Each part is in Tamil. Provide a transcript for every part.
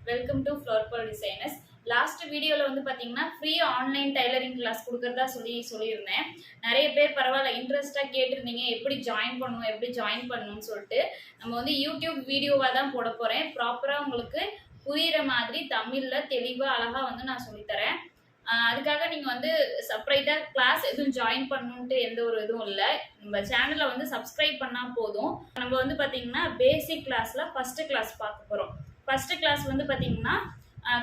Welcome to flower ball designers. Last வீடியோவில் வந்து பார்த்தீங்கன்னா ஃப்ரீ ஆன்லைன் டைலரிங் கிளாஸ் கொடுக்குறதா சொல்லியிருந்தேன். நிறைய பேர் பரவாயில்ல இன்ட்ரெஸ்டாக கேட்டிருந்தீங்க, எப்படி ஜாயின் பண்ணணும்னு சொல்லிட்டு. நம்ம வந்து யூடியூப் வீடியோவாக தான் போட போகிறேன். ப்ராப்பராக உங்களுக்கு புரிகிற மாதிரி தமிழில் தெளிவாக அழகாக வந்து நான் சொல்லித்தரேன். அதுக்காக நீங்கள் வந்து செப்பரேட்டாக கிளாஸ் எதுவும் ஜாயின் பண்ணணுன்ட்டு எந்த ஒரு இதுவும் இல்லை. நம்ம சேனலை வந்து சப்ஸ்கிரைப் பண்ணால் போதும். நம்ம வந்து பார்த்தீங்கன்னா பேசிக் கிளாஸில் ஃபஸ்ட்டு கிளாஸ் பார்க்க போகிறோம். ஃபர்ஸ்ட் கிளாஸ் வந்து பார்த்தீங்கன்னா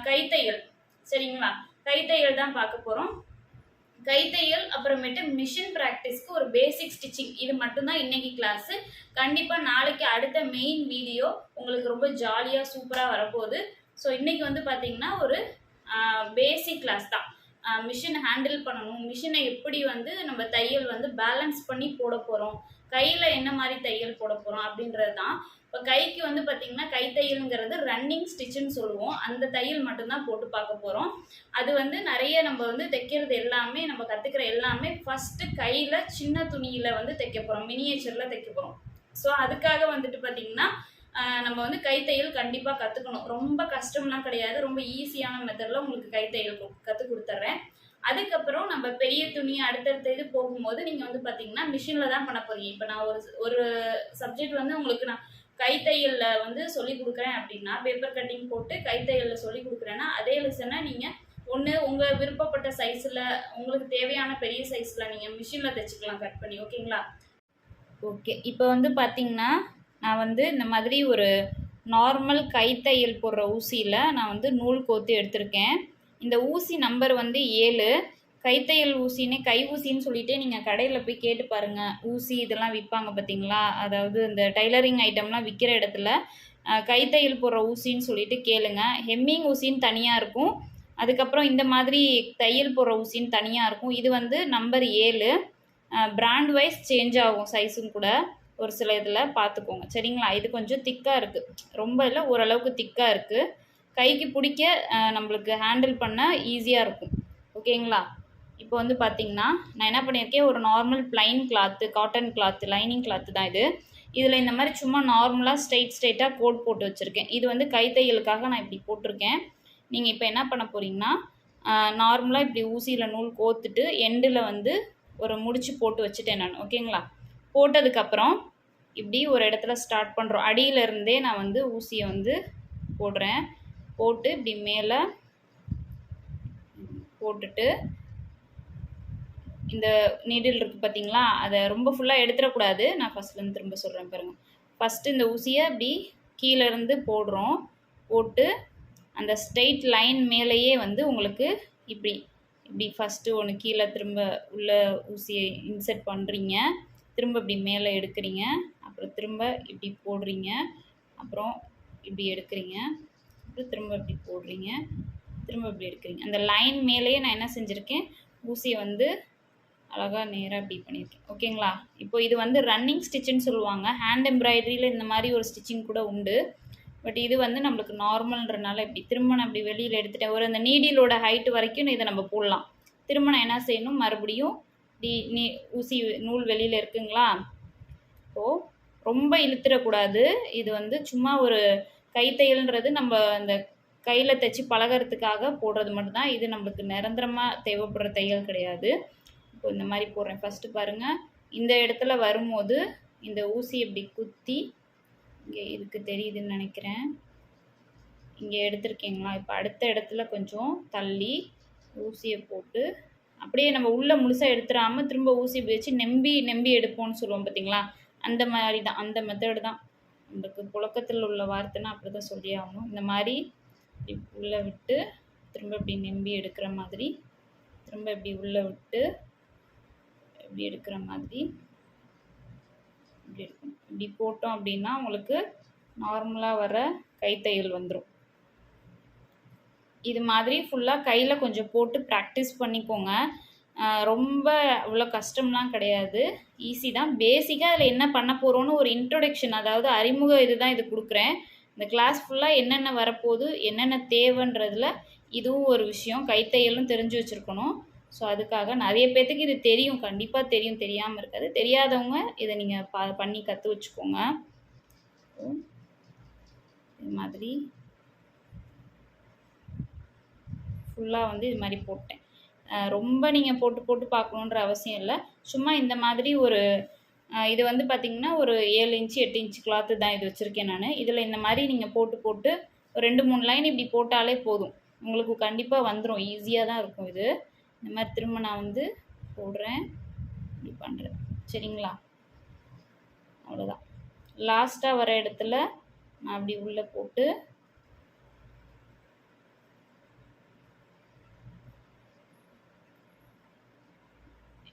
கைத்தையல், சரிங்களா? கைத்தையல் தான் பார்க்க போகிறோம். கைத்தையல் அப்புறமேட்டு மிஷின் ப்ராக்டிஸ்க்கு ஒரு பேசிக் ஸ்டிச்சிங், இது மட்டும்தான் இன்னைக்கு கிளாஸு. கண்டிப்பாக நாளைக்கு அடுத்த மெயின் வீடியோ உங்களுக்கு ரொம்ப ஜாலியாக சூப்பராக வரப்போகுது. ஸோ இன்னைக்கு வந்து பார்த்தீங்கன்னா ஒரு பேசிக் கிளாஸ் தான். மிஷின் ஹேண்டில் பண்ணணும், மிஷினை எப்படி வந்து நம்ம தையல் வந்து பேலன்ஸ் பண்ணி போட போகிறோம், கையில் என்ன மாதிரி தையல் போட போகிறோம் அப்படின்றது தான். இப்போ கைக்கு வந்து பார்த்தீங்கன்னா கைத்தையல்ங்கிறது ரன்னிங் ஸ்டிச்சுன்னு சொல்லுவோம். அந்த தையல் மட்டும்தான் போட்டு பார்க்க போகிறோம். அது வந்து நிறைய நம்ம வந்து தைக்கிறது எல்லாமே, நம்ம கற்றுக்கிற எல்லாமே ஃபஸ்ட்டு கையில் சின்ன துணியில் வந்து தைக்க போகிறோம், மினியேச்சரில் தைக்க போகிறோம். ஸோ அதுக்காக வந்துட்டு பார்த்தீங்கன்னா நம்ம வந்து கைத்தையல் கண்டிப்பாக கற்றுக்கணும். ரொம்ப கஷ்டம்லாம் கிடையாது, ரொம்ப ஈஸியான மெத்தடில் உங்களுக்கு கைத்தையல் கற்றுக் கொடுத்துட்றேன். அதுக்கப்புறம் நம்ம பெரிய துணி அடுத்தடுத்த இது போகும்போது நீங்கள் வந்து பார்த்தீங்கன்னா மிஷினில் தான் பண்ண போகிறீங்க. இப்போ நான் ஒரு சப்ஜெக்ட் வந்து உங்களுக்கு நான் கைத்தையலில் வந்து சொல்லி கொடுக்குறேன் அப்படின்னா, பேப்பர் கட்டிங் போட்டு கைத்தையலில் சொல்லி கொடுக்குறேன்னா, அதே லெசனை நீங்கள் ஒன்று உங்கள் விருப்பப்பட்ட சைஸில், உங்களுக்கு தேவையான பெரிய சைஸில் நீங்கள் மிஷினில் தைச்சிக்கலாம் கட் பண்ணி. ஓகேங்களா? ஓகே, இப்போ வந்து பார்த்தீங்கன்னா நான் வந்து இந்த மாதிரி ஒரு நார்மல் கைத்தையல் போடுற ஊசியில் நான் வந்து நூல் கோத்து எடுத்திருக்கேன். இந்த ஊசி நம்பர் வந்து 7. கைத்தையல் ஊசின்னு கை ஊசின்னு சொல்லிட்டு நீங்கள் கடையில் போய் கேட்டு பாருங்கள். ஊசி இதெல்லாம் விற்பாங்க பார்த்தீங்களா, அதாவது இந்த டைலரிங் ஐட்டம்லாம் விற்கிற இடத்துல கைத்தையல் போடுற ஊசின்னு சொல்லிட்டு கேளுங்க. ஹெம்மிங் ஊசின்னு தனியாக இருக்கும், அதுக்கப்புறம் இந்த மாதிரி தையல் போடுற ஊசின்னு தனியாக இருக்கும். இது வந்து நம்பர் 7. பிராண்ட் வைஸ் சேஞ்ச் ஆகும் சைஸும் கூட, ஒரு சில இதில் பார்த்துக்கோங்க, சரிங்களா? இது கொஞ்சம் திக்காக இருக்குது, ரொம்ப இல்லை, ஓரளவுக்கு திக்காக இருக்குது. கைக்கு பிடிக்க நம்மளுக்கு ஹேண்டில் பண்ண ஈஸியாக இருக்கும். ஓகேங்களா? இப்போ வந்து பார்த்திங்கன்னா நான் என்ன பண்ணியிருக்கேன், ஒரு normal plain cloth, cotton cloth, lining cloth தான் இது. இதில் இந்த மாதிரி சும்மா நார்மலாக ஸ்ட்ரைட்டாக கோட் போட்டு வச்சுருக்கேன். இது வந்து கைத்தையலுக்காக நான் இப்படி போட்டிருக்கேன். நீங்கள் இப்போ என்ன பண்ண போகிறீங்கன்னா, நார்மலாக இப்படி ஊசியில் நூல் கோத்துட்டு எண்டில் வந்து ஒரு முடிச்சு போட்டு வச்சுட்டேன் நான். ஓகேங்களா? போட்டதுக்கப்புறம் இப்படி ஒரு இடத்துல ஸ்டார்ட் பண்ணுறோம். அடியிலருந்தே நான் வந்து ஊசியை வந்து போடுறேன். போட்டு இப்படி மேலே போட்டுட்டு இந்த நீடில் இருக்குது பார்த்தீங்களா, அதை ரொம்ப ஃபுல்லாக எடுத்துடக்கூடாது. நான் ஃபஸ்ட்லேருந்து திரும்ப சொல்கிறேன் பாருங்கள். ஃபஸ்ட்டு இந்த ஊசியை இப்படி கீழேருந்து போடுறோம். போட்டு அந்த ஸ்ட்ரெயிட் லைன் மேலேயே வந்து உங்களுக்கு இப்படி இப்படி ஃபஸ்ட்டு ஒன்று கீழே திரும்ப உள்ள ஊசியை இன்செர்ட் பண்ணுறீங்க, திரும்ப இப்படி மேலே எடுக்கிறீங்க, அப்புறம் திரும்ப இப்படி போடுறீங்க, அப்புறம் இப்படி எடுக்கிறீங்க, அப்புறம் திரும்ப இப்படி போடுறீங்க, திரும்ப இப்படி எடுக்கிறீங்க. அந்த லைன் மேலேயே நான் என்ன செஞ்சுருக்கேன், ஊசியை வந்து அழகாக நேராக இப்படி பண்ணியிருக்கேன். ஓகேங்களா? இப்போ இது வந்து ரன்னிங் ஸ்டிச்சுன்னு சொல்லுவாங்க. ஹேண்ட் எம்ப்ராய்டரியில் இந்த மாதிரி ஒரு ஸ்டிச்சிங் கூட உண்டு. பட் இது வந்து நம்மளுக்கு நார்மல்ன்றனால இப்படி திரும்ப நான் இப்படி வெளியில் எடுத்துட்டேன். ஒரு அந்த நீடிலோட ஹைட்டு வரைக்கும் இதை நம்ம போடலாம். திரும்ப நான் என்ன செய்யணும், மறுபடியும் இப்படி ஊசி நூல் வெளியில் இருக்குங்களா, இப்போது ரொம்ப இழுத்துடக்கூடாது. இது வந்து சும்மா ஒரு கைத்தையல்ன்றது நம்ம அந்த கையில் தைச்சி பழகிறதுக்காக போடுறது மட்டும்தான். இது நம்மளுக்கு நிரந்தரமாக தேவைப்படுற தையல் கிடையாது. இப்போ இந்த மாதிரி போடுறேன். ஃபஸ்ட்டு பாருங்கள், இந்த இடத்துல வரும்போது இந்த ஊசி இப்படி குத்தி, இங்கே இதுக்கு தெரியுதுன்னு நினைக்கிறேன், இங்கே எடுத்துருக்கீங்களா? இப்போ அடுத்த இடத்துல கொஞ்சம் தள்ளி ஊசியை போட்டு அப்படியே நம்ம உள்ளே முழுசாக எடுத்துடாமல் திரும்ப ஊசி வச்சு நெம்பி எடுப்போம்னு சொல்லுவோம் பார்த்தீங்களா, அந்த மாதிரி தான், அந்த மெத்தடு தான். நம்மளுக்கு புழக்கத்தில் உள்ள வார்த்தைன்னா அப்படி தான் சொல்லி ஆகணும். இந்த மாதிரி இப்படி உள்ளே விட்டு திரும்ப இப்படி நெம்பி எடுக்கிற மாதிரி, திரும்ப இப்படி உள்ளே விட்டு இப்படி எடுக்கிற மாதிரி இப்படி எடுக்கணும். இப்படி போட்டோம் அப்படின்னா உங்களுக்கு நார்மலாக வர கைத்தையல் வந்துடும். இது மாதிரி ஃபுல்லாக கையில் கொஞ்சம் போட்டு ப்ராக்டிஸ் பண்ணிக்கோங்க. ரொம்ப அவ்வளோ கஷ்டம்லாம் கிடையாது, ஈஸி தான். பேசிக்காக அதில் என்ன பண்ண போகிறோன்னு ஒரு இன்ட்ரொடக்ஷன், அதாவது அறிமுக இதுதான் இது கொடுக்குறேன். இந்த கிளாஸ் ஃபுல்லாக என்னென்ன வரப்போகுது, என்னென்ன தேவைன்றதில் இதுவும் ஒரு விஷயம். கைத்தையலும் தெரிஞ்சு வச்சுருக்கணும். ஸோ அதுக்காக நிறைய பேர்த்துக்கு இது தெரியும், கண்டிப்பாக தெரியும், தெரியாமல் இருக்காது. தெரியாதவங்க இதை நீங்கள் பண்ணி கற்று வச்சுக்கோங்க. இது மாதிரி ஃபுல்லாக வந்து இது மாதிரி போட்டேன். ரொம்ப நீங்கள் போட்டு போட்டு பார்க்கணுன்ற அவசியம் இல்லை. சும்மா இந்த மாதிரி ஒரு இது வந்து பார்த்திங்கன்னா ஒரு 7 இன்ச்சு 8 இன்ச்சு கிளாத்து தான் இது வச்சுருக்கேன் நான். இதில் இந்த மாதிரி நீங்கள் போட்டு போட்டு ஒரு 2-3 லைன் இப்படி போட்டாலே போதும், உங்களுக்கு கண்டிப்பாக வந்துடும். ஈஸியாக தான் இருக்கும் இது. இந்த மாதிரி திரும்ப நான் வந்து போடுறேன், இப்படி பண்ணுறேன். சரிங்களா? அவ்வளோதான். லாஸ்ட்டாக வர இடத்துல நான் அப்படி உள்ளே போட்டு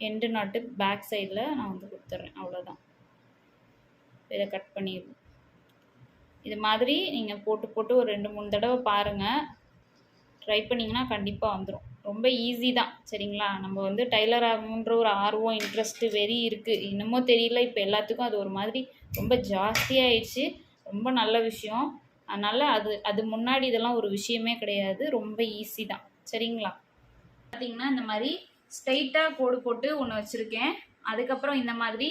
எண்டு நாட்டு பேக் சைடில் நான் வந்து கொடுத்துட்றேன். அவ்வளோதான். இதை கட் பண்ணிடுவோம். இது மாதிரி நீங்கள் போட்டு போட்டு ஒரு 2-3 தடவை பாருங்கள். ட்ரை பண்ணிங்கன்னா கண்டிப்பாக வந்துடும். ரொம்ப ஈஸி தான். சரிங்களா? நம்ம வந்து டைலர் ஆகணுன்ற ஒரு ஆர்வம், இன்ட்ரெஸ்ட்டு, வெறி இருக்குது. என்னமோ தெரியல, இப்போ எல்லாத்துக்கும் அது ஒரு மாதிரி ரொம்ப ஜாஸ்தியாகிடுச்சு. ரொம்ப நல்ல விஷயம். அதனால் அது முன்னாடி இதெல்லாம் ஒரு விஷயமே கிடையாது. ரொம்ப ஈஸி தான். சரிங்களா? பார்த்திங்கன்னா இந்த மாதிரி ஸ்ட்ரைட்டாக கோடு போட்டு ஒன்று வச்சுருக்கேன். அதுக்கப்புறம் இந்த மாதிரி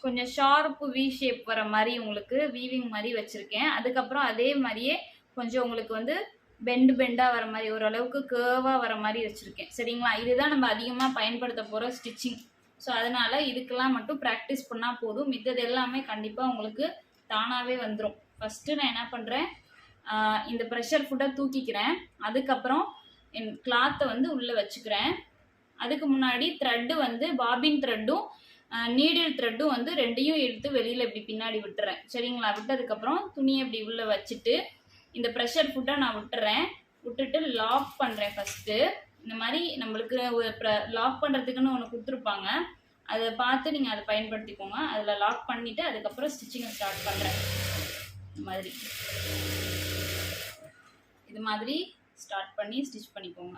கொஞ்சம் ஷார்ப்பு வி ஷேப் வர மாதிரி உங்களுக்கு வீவிங் மாதிரி வச்சுருக்கேன். அதுக்கப்புறம் அதே மாதிரியே கொஞ்சம் உங்களுக்கு வந்து பெண்டாக வர மாதிரி, ஓரளவுக்கு கேர்வாக வர மாதிரி வச்சுருக்கேன். சரிங்களா? இதுதான் நம்ம அதிகமாக பயன்படுத்த போகிற ஸ்டிச்சிங். ஸோ அதனால் இதுக்கெல்லாம் மட்டும் ப்ராக்டிஸ் பண்ணால் போதும். மித்தது எல்லாமே கண்டிப்பாக உங்களுக்கு தானாகவே வந்துடும். ஃபஸ்ட்டு நான் என்ன பண்ணுறேன், இந்த ப்ரெஷர் ஃபுட்டை தூக்கிக்கிறேன். அதுக்கப்புறம் என் கிளாத்தை வந்து உள்ளே வச்சுக்கிறேன். அதுக்கு முன்னாடி த்ரெட்டு வந்து பாபின் த்ரெட்டும் நீடில் த்ரெட்டும் வந்து ரெண்டையும் எடுத்து வெளியில் இப்படி பின்னாடி விட்டுறேன். சரிங்களா? விட்டதுக்கப்புறம் துணியை இப்படி உள்ளே வச்சுட்டு இந்த ப்ரெஷர் ஃபுட்டை நான் விட்டுட்டு லாக் பண்ணுறேன். ஃபஸ்ட்டு இந்த மாதிரி நம்மளுக்கு ஒரு லாக் பண்ணுறதுக்குன்னு ஒன்று கொடுத்துருப்பாங்க. அதை பார்த்து நீங்கள் அதை பயன்படுத்திக்கோங்க. அதில் லாக் பண்ணிவிட்டு அதுக்கப்புறம் ஸ்டிச்சிங்கை ஸ்டார்ட் பண்ணுறேன். இது மாதிரி ஸ்டார்ட் பண்ணி ஸ்டிச் பண்ணிக்கோங்க.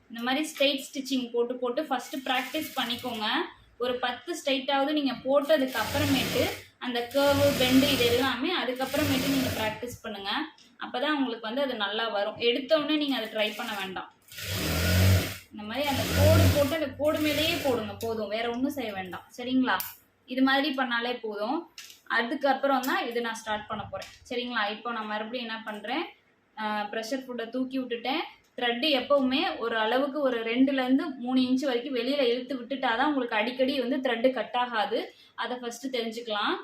இந்த மாதிரி ஸ்ட்ரெயிட் ஸ்டிச்சிங் போட்டு போட்டு ஃபஸ்ட்டு ப்ராக்டிஸ் பண்ணிக்கோங்க. ஒரு 10 ஸ்ட்ரைட்டாவது நீங்கள் போட்டதுக்கு அப்புறமேட்டு அந்த கேர்வு பெண்டு இது எல்லாமே அதுக்கப்புறமேட்டு நீங்கள் ப்ராக்டிஸ் பண்ணுங்கள். அப்போ தான் உங்களுக்கு வந்து அது நல்லா வரும். எடுத்தோடனே நீங்கள் அதை ட்ரை பண்ண வேண்டாம். இந்த மாதிரி அந்த கோடு போட்டு அந்த கோடு மேலேயே போடுங்க போதும், வேறு ஒன்றும் செய்ய வேண்டாம். சரிங்களா? இது மாதிரி பண்ணாலே போதும். அதுக்கப்புறம் தான் இது நான் ஸ்டார்ட் பண்ண போகிறேன். சரிங்களா? இப்போ நான் மறுபடியும் என்ன பண்ணுறேன், ப்ரெஷர் ஃபுட்டை தூக்கி விட்டுட்டேன். த்ரெட்டு எப்போவுமே ஒரு அளவுக்கு ஒரு 2லேருந்து 3 இன்ச்சு வரைக்கும் வெளியில் இழுத்து விட்டுட்டா தான் உங்களுக்கு அடிக்கடி வந்து த்ரெட்டு கட் ஆகாது. அதை ஃபஸ்ட்டு தெரிஞ்சுக்கலாம்.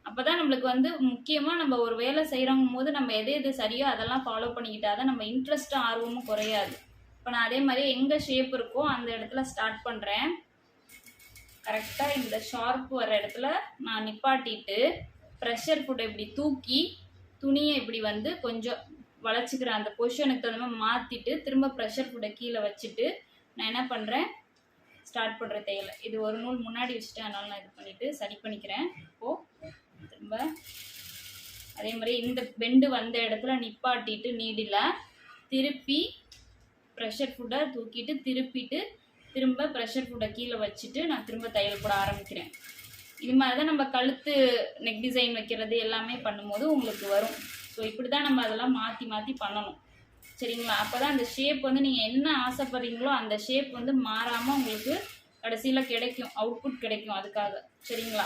அப்போ தான் நம்மளுக்கு வந்து முக்கியமாக நம்ம ஒரு வேலை செய்கிறோங்கும் போது நம்ம எது சரியோ அதெல்லாம் ஃபாலோ பண்ணிக்கிட்டா தான் நம்ம இன்ட்ரெஸ்ட்டும் ஆர்வமும் குறையாது. இப்போ நான் அதே மாதிரி எங்கே ஷேப் இருக்கோ அந்த இடத்துல ஸ்டார்ட் பண்ணுறேன். கரெக்டாக இந்த ஷார்ப் வர இடத்துல நான் நிப்பாட்டிட்டு ப்ரெஷர் ஃபுட்டை இப்படி தூக்கி துணியை இப்படி வந்து கொஞ்சம் வளைச்சிக்கிறேன். அந்த பொசிஷனுக்கு தகுந்த மாதிரி மாற்றிட்டு திரும்ப ப்ரெஷர் ஃபுட்டை கீழே வச்சுட்டு நான் என்ன பண்ணுறேன், ஸ்டார்ட் பண்ணுற தையலை இது ஒரு நூல் முன்னாடி வச்சுட்டு அதனால நான் இது பண்ணிவிட்டு சரி பண்ணிக்கிறேன். இப்போது திரும்ப அதே மாதிரி இந்த பெண்டு வந்த இடத்துல நிப்பாட்டிட்டு நீடில் திருப்பி ப்ரெஷர் ஃபுட்டை தூக்கிட்டு திருப்பிட்டு திரும்ப ப்ரெஷர் ஃபுட்டை கீழே வச்சுட்டு நான் திரும்ப தையல் போட ஆரம்பிக்கிறேன். இது மாதிரி தான் நம்ம கழுத்து நெக் டிசைன் வைக்கிறது எல்லாமே பண்ணும்போது உங்களுக்கு வரும். ஸோ இப்படி தான் நம்ம அதெல்லாம் மாற்றி மாற்றி பண்ணணும். சரிங்களா? அப்போ தான் அந்த ஷேப் வந்து நீங்கள் என்ன ஆசைப்படுறீங்களோ அந்த ஷேப் வந்து மாறாமல் உங்களுக்கு கடைசியில் கிடைக்கும், அவுட்புட் கிடைக்கும் அதுக்காக. சரிங்களா?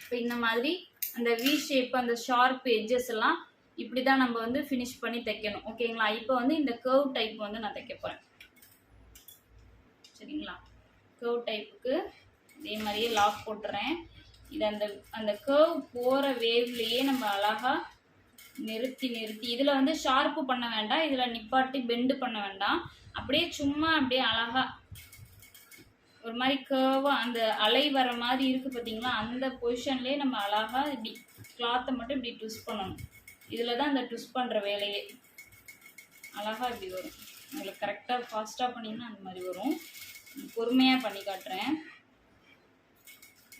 இப்போ இந்த மாதிரி அந்த வி ஷேப் அந்த ஷார்ப் எட்ஜஸ் எல்லாம் இப்படி தான் நம்ம வந்து ஃபினிஷ் பண்ணி தைக்கணும். ஓகேங்களா? இப்போ வந்து இந்த கர்வ் டைப் வந்து நான் தைக்க போகிறேன். சரிங்களா? கர்வ் டைப்புக்கு இதே மாதிரியே லாக் போட்டுறேன். இது அந்த கர்வ் போகிற வேவ்லேயே நம்ம அழகாக நிறுத்தி இதில் வந்து ஷார்ப்பு பண்ண வேண்டாம், இதில் நிப்பாட்டி பெண்டு பண்ண வேண்டாம். அப்படியே சும்மா அப்படியே அழகாக ஒரு மாதிரி கர்வாக அந்த அலை வர மாதிரி இருக்குது பார்த்தீங்களா, அந்த பொசிஷன்லேயே நம்ம அழகாக இப்படி கிளாத்தை மட்டும் இப்படி ட்விஸ்ட் பண்ணணும். இதில் தான் அந்த ட்விஸ்ட் பண்ணுற வேலையே. அழகாக இப்படி வரும். உங்களுக்கு கரெக்டாக ஃபாஸ்ட்டாக பண்ணிங்கன்னா அந்த மாதிரி வரும். பொறுமையாக பண்ணி காட்டுறேன்.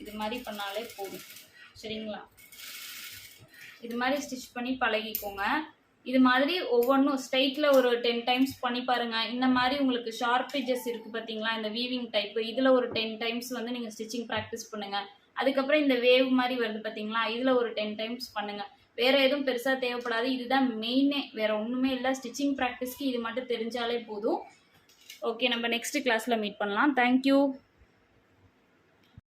இது மாதிரி பண்ணாலே போதும். சரிங்களா? இது மாதிரி ஸ்டிச் பண்ணி பழகிக்கோங்க. இது மாதிரி ஒவ்வொன்றும் ஸ்ட்ரைட்டில் ஒரு 10 டைம்ஸ் பண்ணி பாருங்கள். இந்த மாதிரி உங்களுக்கு ஷார்ப் எட்ஜஸ் இருக்குது பார்த்தீங்களா, இந்த வீவிங் டைப்பு, இதில் ஒரு 10 டைம்ஸ் வந்து நீங்கள் ஸ்டிச்சிங் ப்ராக்டிஸ் பண்ணுங்கள். அதுக்கப்புறம் இந்த வேவ் மாதிரி வருது பார்த்தீங்களா, இதில் ஒரு 10 டைம்ஸ் பண்ணுங்கள். வேறு எதுவும் பெருசாக தேவைப்படாது. இதுதான் மெயினே, வேறு ஒன்றுமே இல்லை. ஸ்டிச்சிங் ப்ராக்டிஸ்க்கு இது மட்டும் தெரிஞ்சாலே போதும். ஓகே, நம்ம நெக்ஸ்ட் கிளாஸில் மீட் பண்ணலாம். தேங்க்யூ.